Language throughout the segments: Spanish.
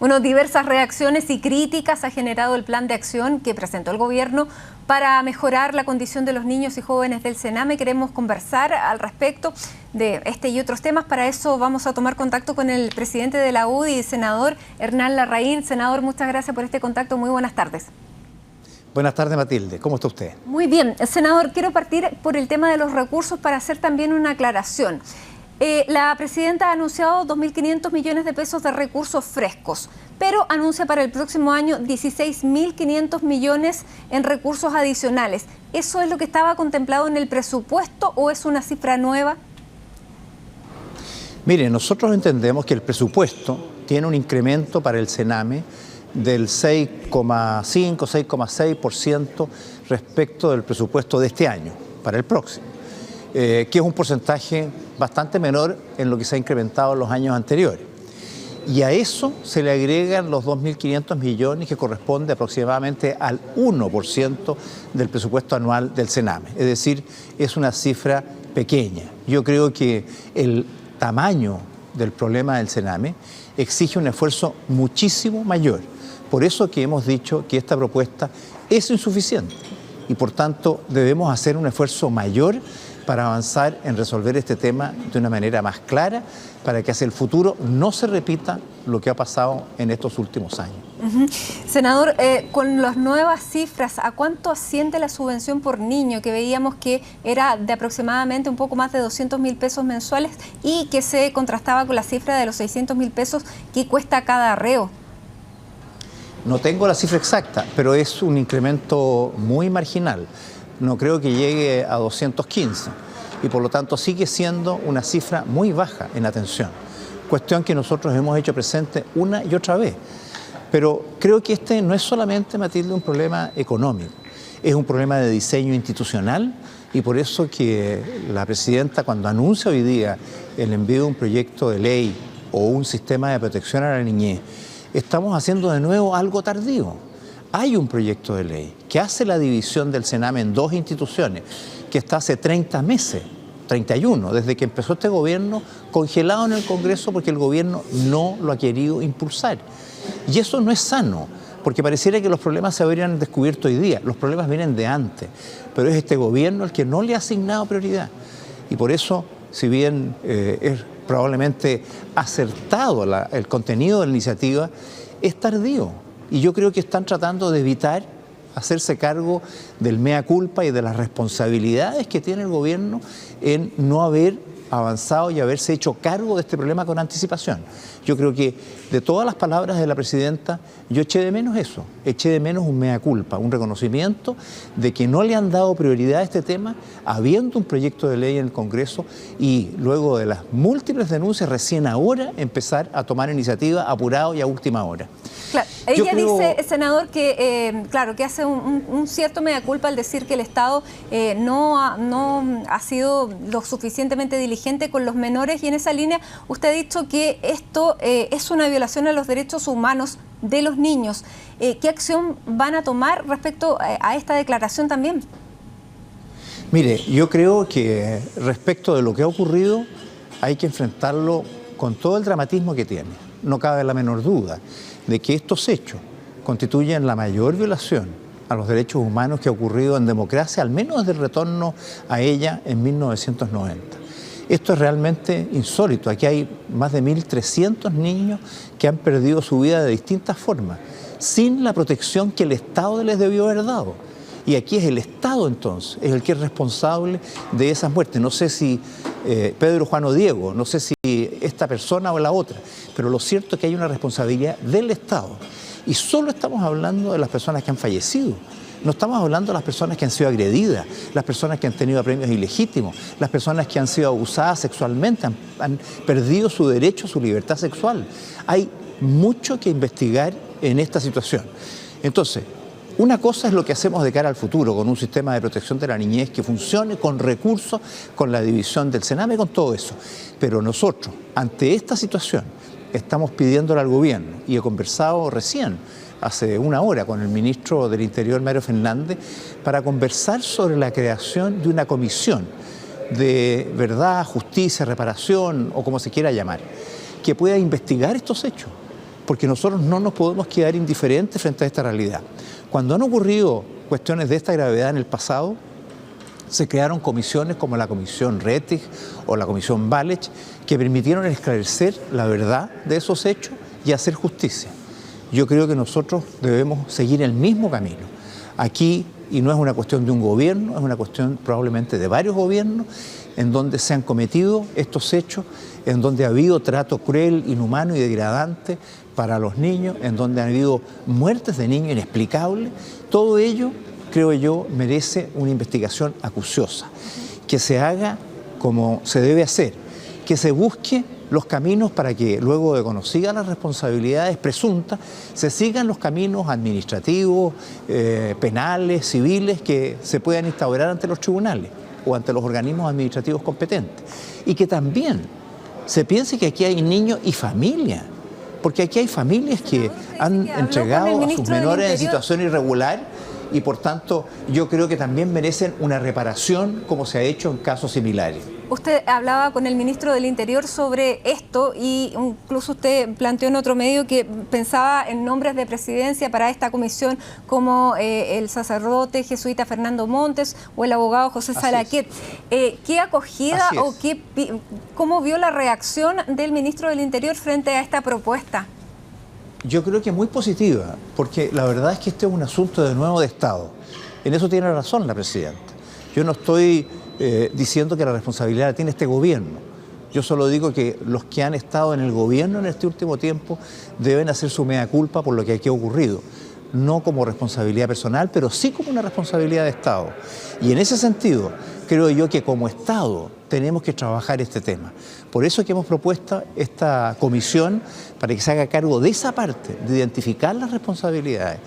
Bueno, diversas reacciones y críticas ha generado el plan de acción que presentó el gobierno para mejorar la condición de los niños y jóvenes del Sename. Queremos conversar al respecto de este y otros temas. Para eso vamos a tomar contacto con el presidente de la UDI, senador Hernán Larraín. Senador, muchas gracias por este contacto. Muy buenas tardes. Buenas tardes, Matilde. ¿Cómo está usted? Muy bien. Senador, quiero partir por el tema de los recursos para hacer también una aclaración. La presidenta ha anunciado 2.500 millones de pesos de recursos frescos, pero anuncia para el próximo año 16.500 millones en recursos adicionales. ¿Eso es lo que estaba contemplado en el presupuesto o es una cifra nueva? Mire, nosotros entendemos que el presupuesto tiene un incremento para el Sename del 6,5, 6,6% respecto del presupuesto de este año, para el próximo. Que es un porcentaje bastante menor en lo que se ha incrementado en los años anteriores. Y a eso se le agregan los 2.500 millones que corresponde aproximadamente al 1% del presupuesto anual del Sename. Es decir, es una cifra pequeña. Yo creo que el tamaño del problema del Sename exige un esfuerzo muchísimo mayor. Por eso que hemos dicho que esta propuesta es insuficiente y por tanto debemos hacer un esfuerzo mayor para avanzar en resolver este tema de una manera más clara, para que hacia el futuro no se repita lo que ha pasado en estos últimos años. Senador, con las nuevas cifras, ¿a cuánto asciende la subvención por niño? Que veíamos que era de aproximadamente un poco más de 200.000 pesos mensuales y que se contrastaba con la cifra de los 600.000 pesos que cuesta cada arreo. No tengo la cifra exacta, pero es un incremento muy marginal. No creo que llegue a 215 y por lo tanto sigue siendo una cifra muy baja en atención. Cuestión que nosotros hemos hecho presente una y otra vez. Pero creo que este no es solamente, Matilde, un problema económico, es un problema de diseño institucional y por eso que la presidenta cuando anuncia hoy día el envío de un proyecto de ley o un sistema de protección a la niñez, estamos haciendo de nuevo algo tardío. Hay un proyecto de ley que hace la división del Sename en dos instituciones, que está hace 30 meses, 31, desde que empezó este gobierno, congelado en el Congreso porque el gobierno no lo ha querido impulsar. Y eso no es sano, porque pareciera que los problemas se habrían descubierto hoy día. Los problemas vienen de antes, pero es este gobierno el que no le ha asignado prioridad. Y por eso, si bien es probablemente acertado el contenido de la iniciativa, es tardío. Y yo creo que están tratando de evitar hacerse cargo del mea culpa y de las responsabilidades que tiene el gobierno en no haber avanzado y haberse hecho cargo de este problema con anticipación. Yo creo que de todas las palabras de la presidenta, yo eché de menos eso, eché de menos un mea culpa, un reconocimiento de que no le han dado prioridad a este tema, habiendo un proyecto de ley en el Congreso y luego de las múltiples denuncias, recién ahora empezar a tomar iniciativa apurado y a última hora. Claro. Ella dice, senador, que claro, que hace un cierto mea culpa al decir que el Estado no ha sido lo suficientemente diligente con los menores, y en esa línea usted ha dicho que esto es una violación a los derechos humanos de los niños. ¿Qué acción van a tomar respecto a esta declaración también? Mire, yo creo que respecto de lo que ha ocurrido hay que enfrentarlo con todo el dramatismo que tiene. No cabe la menor duda de que estos hechos constituyen la mayor violación a los derechos humanos que ha ocurrido en democracia, al menos desde el retorno a ella en 1990. Esto es realmente insólito. Aquí hay más de 1.300 niños que han perdido su vida de distintas formas, sin la protección que el Estado les debió haber dado. Y aquí es el Estado entonces, es el que es responsable de esas muertes. No sé si Pedro, Juan o Diego, no sé si esta persona o la otra, pero lo cierto es que hay una responsabilidad del Estado. Y solo estamos hablando de las personas que han fallecido. No estamos hablando de las personas que han sido agredidas, las personas que han tenido premios ilegítimos, las personas que han sido abusadas sexualmente, han perdido su derecho, su libertad sexual. Hay mucho que investigar en esta situación. Entonces, una cosa es lo que hacemos de cara al futuro, con un sistema de protección de la niñez que funcione, con recursos, con la división del Sename, con todo eso. Pero nosotros, ante esta situación, estamos pidiéndole al gobierno, y he conversado recién, hace una hora, con el ministro del Interior, Mario Fernández, para conversar sobre la creación de una comisión de verdad, justicia, reparación, o como se quiera llamar, que pueda investigar estos hechos. porque nosotros no nos podemos quedar indiferentes frente a esta realidad. Cuando han ocurrido cuestiones de esta gravedad en el pasado, se crearon comisiones como la Comisión Rettig o la Comisión Walech, que permitieron esclarecer la verdad de esos hechos y hacer justicia. Yo creo que nosotros debemos seguir el mismo camino. Aquí, y no es una cuestión de un gobierno, es una cuestión probablemente de varios gobiernos, en donde se han cometido estos hechos, en donde ha habido trato cruel, inhumano y degradante para los niños, en donde han habido muertes de niños inexplicables. Todo ello, creo yo, merece una investigación acuciosa, que se haga como se debe hacer, que se busque los caminos para que luego de conocidas las responsabilidades presuntas, se sigan los caminos administrativos, penales, civiles, que se puedan instaurar ante los tribunales o ante los organismos administrativos competentes. Y que también se piense que aquí hay niños y familias, porque aquí hay familias que han entregado a sus menores en situación irregular, y por tanto yo creo que también merecen una reparación como se ha hecho en casos similares. Usted hablaba con el ministro del Interior sobre esto y incluso usted planteó en otro medio que pensaba en nombres de presidencia para esta comisión como el sacerdote jesuita Fernando Montes o el abogado José Salaquet. ¿Qué acogida o cómo vio la reacción del ministro del Interior frente a esta propuesta? Yo creo que muy positiva, porque la verdad es que este es un asunto de nuevo de Estado. En eso tiene razón la presidenta. Yo no estoy diciendo que la responsabilidad la tiene este gobierno. Yo solo digo que los que han estado en el gobierno en este último tiempo deben hacer su mea culpa por lo que aquí ha ocurrido. No como responsabilidad personal, pero sí como una responsabilidad de Estado. Y en ese sentido, creo yo que como Estado tenemos que trabajar este tema. Por eso es que hemos propuesto esta comisión para que se haga cargo de esa parte, de identificar las responsabilidades,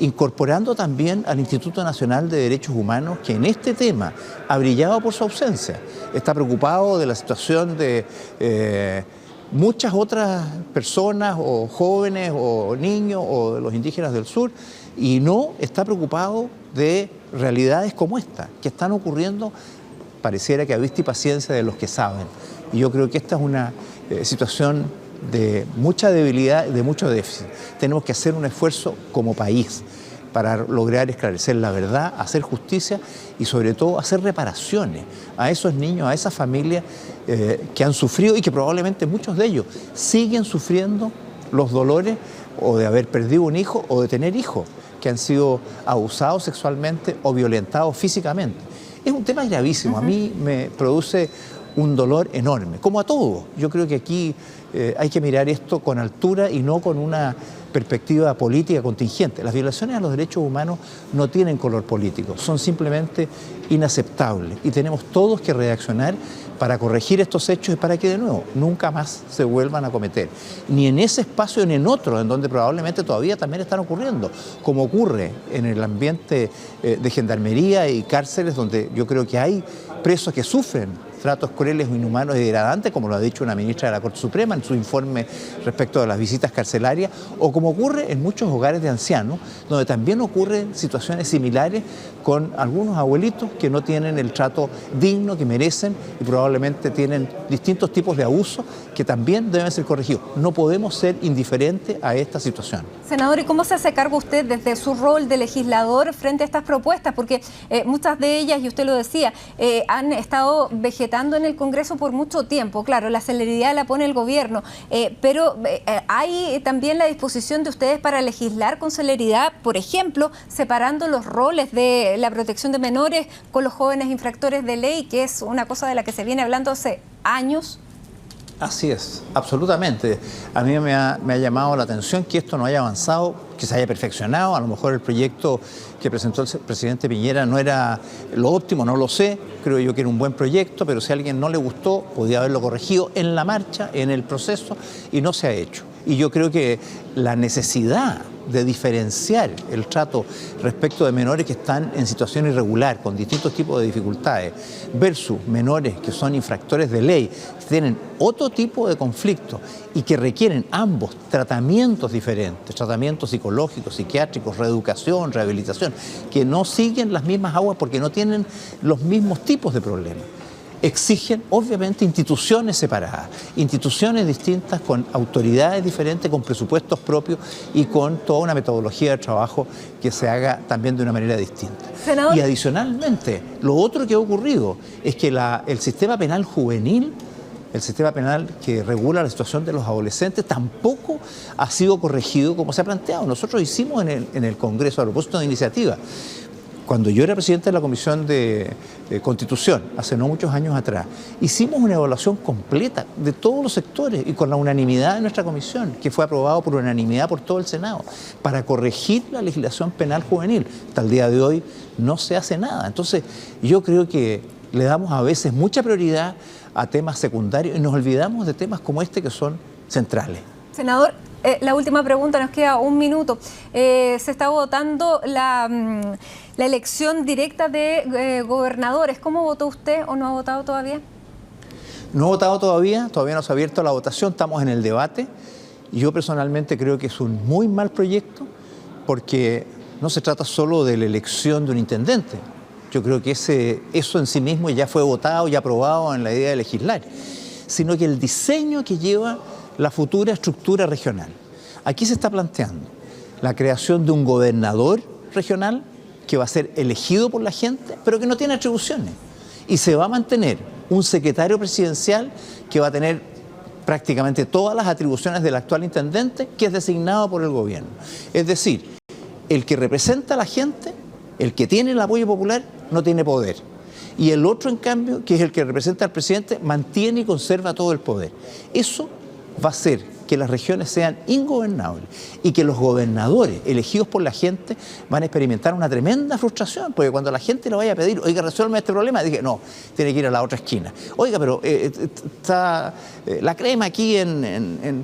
incorporando también al Instituto Nacional de Derechos Humanos, que en este tema ha brillado por su ausencia. Está preocupado de la situación de muchas otras personas o jóvenes o niños o de los indígenas del sur, y no está preocupado de realidades como esta, que están ocurriendo, pareciera que a vista y paciencia de los que saben. Y yo creo que esta es una situación de mucha debilidad, de mucho déficit. Tenemos que hacer un esfuerzo como país para lograr esclarecer la verdad, hacer justicia y sobre todo hacer reparaciones a esos niños, a esas familias que han sufrido y que probablemente muchos de ellos siguen sufriendo los dolores o de haber perdido un hijo o de tener hijos que han sido abusados sexualmente o violentados físicamente. Es un tema gravísimo, a mí me produce un dolor enorme, como a todos. Yo creo que aquí hay que mirar esto con altura y no con una perspectiva política contingente. Las violaciones a los derechos humanos no tienen color político, son simplemente inaceptables y tenemos todos que reaccionar para corregir estos hechos y para que de nuevo nunca más se vuelvan a cometer, ni en ese espacio ni en otro, en donde probablemente todavía también están ocurriendo, como ocurre en el ambiente de gendarmería y cárceles, donde yo creo que hay presos que sufren tratos crueles, inhumanos y degradantes, como lo ha dicho una ministra de la Corte Suprema en su informe respecto de las visitas carcelarias, o como ocurre en muchos hogares de ancianos, donde también ocurren situaciones similares con algunos abuelitos que no tienen el trato digno que merecen y probablemente tienen distintos tipos de abusos que también deben ser corregidos. No podemos ser indiferentes a esta situación. Senador, ¿y cómo se hace cargo usted desde su rol de legislador frente a estas propuestas? Porque muchas de ellas, y usted lo decía, han estado vegetando en el Congreso por mucho tiempo. Claro, la celeridad la pone el gobierno, pero ¿hay también la disposición de ustedes para legislar con celeridad, por ejemplo, separando los roles de la protección de menores con los jóvenes infractores de ley, que es una cosa de la que se viene hablando hace años? Así es, absolutamente. A mí me ha llamado la atención que esto no haya avanzado, que se haya perfeccionado. A lo mejor el proyecto que presentó el presidente Piñera no era lo óptimo, no lo sé. Creo yo que era un buen proyecto, pero si a alguien no le gustó, podía haberlo corregido en la marcha, en el proceso, y no se ha hecho. Y yo creo que la necesidad de diferenciar el trato respecto de menores que están en situación irregular, con distintos tipos de dificultades, versus menores que son infractores de ley, que tienen otro tipo de conflicto y que requieren ambos tratamientos diferentes, tratamientos psicológicos, psiquiátricos, reeducación, rehabilitación, que no siguen las mismas aguas porque no tienen los mismos tipos de problemas. exigen obviamente instituciones separadas, instituciones distintas con autoridades diferentes, con presupuestos propios y con toda una metodología de trabajo que se haga también de una manera distinta. Senador. Y adicionalmente, lo otro que ha ocurrido es que el sistema penal juvenil, el sistema penal que regula la situación de los adolescentes, tampoco ha sido corregido como se ha planteado. Nosotros hicimos en el Congreso, a propósito de iniciativa, cuando yo era presidente de la Comisión de Constitución, hace no muchos años atrás, hicimos una evaluación completa de todos los sectores y con la unanimidad de nuestra comisión, que fue aprobado por unanimidad por todo el Senado, para corregir la legislación penal juvenil. Hasta el día de hoy no se hace nada. Entonces, yo creo que le damos a veces mucha prioridad a temas secundarios y nos olvidamos de temas como este que son centrales. Senador, la última pregunta, nos queda un minuto. Se está votando la elección directa de gobernadores. ¿Cómo votó usted o no ha votado todavía? No he votado todavía no se ha abierto la votación, estamos en el debate. Yo personalmente creo que es un muy mal proyecto porque no se trata solo de la elección de un intendente. Yo creo que eso en sí mismo ya fue votado y aprobado en la idea de legislar, sino que el diseño que lleva la futura estructura regional. Aquí se está planteando la creación de un gobernador regional que va a ser elegido por la gente, pero que no tiene atribuciones. Y se va a mantener un secretario presidencial que va a tener prácticamente todas las atribuciones del actual intendente, que es designado por el gobierno. Es decir, el que representa a la gente, el que tiene el apoyo popular, no tiene poder. Y el otro, en cambio, que es el que representa al presidente, mantiene y conserva todo el poder. Eso va a hacer que las regiones sean ingobernables y que los gobernadores elegidos por la gente van a experimentar una tremenda frustración, porque cuando la gente le vaya a pedir, oiga, resuelve este problema, dije, no, tiene que ir a la otra esquina. Oiga, pero está la crema aquí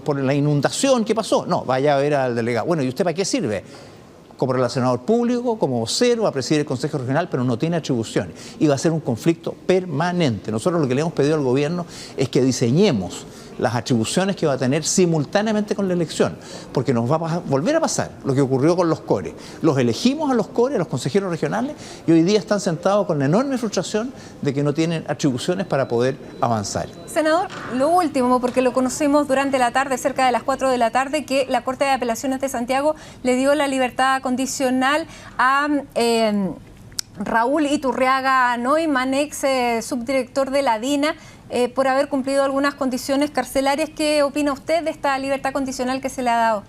por la inundación, ¿qué pasó? No, vaya a ver al delegado. Bueno, ¿y usted para qué sirve? Como relacionador público, como vocero, a presidir el Consejo Regional, pero no tiene atribuciones. Y va a ser un conflicto permanente. Nosotros lo que le hemos pedido al gobierno es que diseñemos las atribuciones que va a tener simultáneamente con la elección, porque nos va a volver a pasar lo que ocurrió con los CORE. Los elegimos a los CORE, a los consejeros regionales, y hoy día están sentados con la enorme frustración de que no tienen atribuciones para poder avanzar. Senador, lo último, porque lo conocimos durante la tarde, cerca de las 4 de la tarde, que la Corte de Apelaciones de Santiago le dio la libertad condicional a Raúl Iturriaga Neumann, ex subdirector de la DINA, por haber cumplido algunas condiciones carcelarias. ¿Qué opina usted de esta libertad condicional que se le ha dado?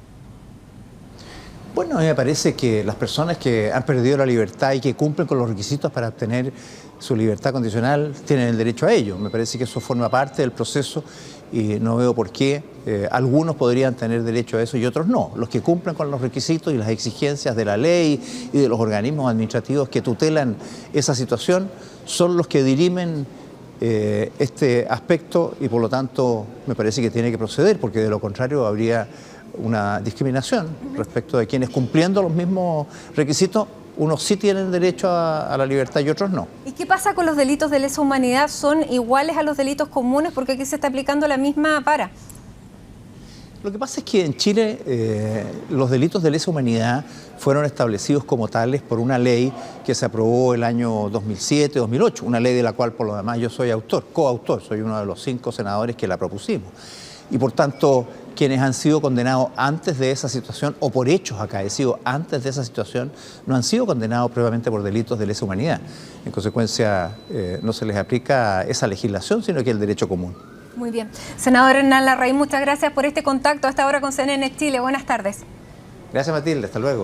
Bueno, a mí me parece que las personas que han perdido la libertad y que cumplen con los requisitos para obtener su libertad condicional tienen el derecho a ello. Me parece que eso forma parte del proceso y no veo por qué algunos podrían tener derecho a eso y otros no. Los que cumplen con los requisitos y las exigencias de la ley y de los organismos administrativos que tutelan esa situación son los que dirimen este aspecto y por lo tanto me parece que tiene que proceder, porque de lo contrario habría una discriminación respecto de quienes cumpliendo los mismos requisitos, unos sí tienen derecho a la libertad y otros no. ¿Y qué pasa con los delitos de lesa humanidad? ¿Son iguales a los delitos comunes? Porque aquí se está aplicando la misma vara. Lo que pasa es que en Chile los delitos de lesa humanidad fueron establecidos como tales por una ley que se aprobó el año 2007-2008, una ley de la cual por lo demás yo soy coautor, soy uno de los 5 senadores que la propusimos. Y por tanto, quienes han sido condenados antes de esa situación o por hechos acaecidos antes de esa situación no han sido condenados previamente por delitos de lesa humanidad. En consecuencia, no se les aplica esa legislación, sino que el derecho común. Muy bien. Senador Hernán Larraín, muchas gracias por este contacto hasta ahora con CNN Chile. Buenas tardes. Gracias, Matilde. Hasta luego.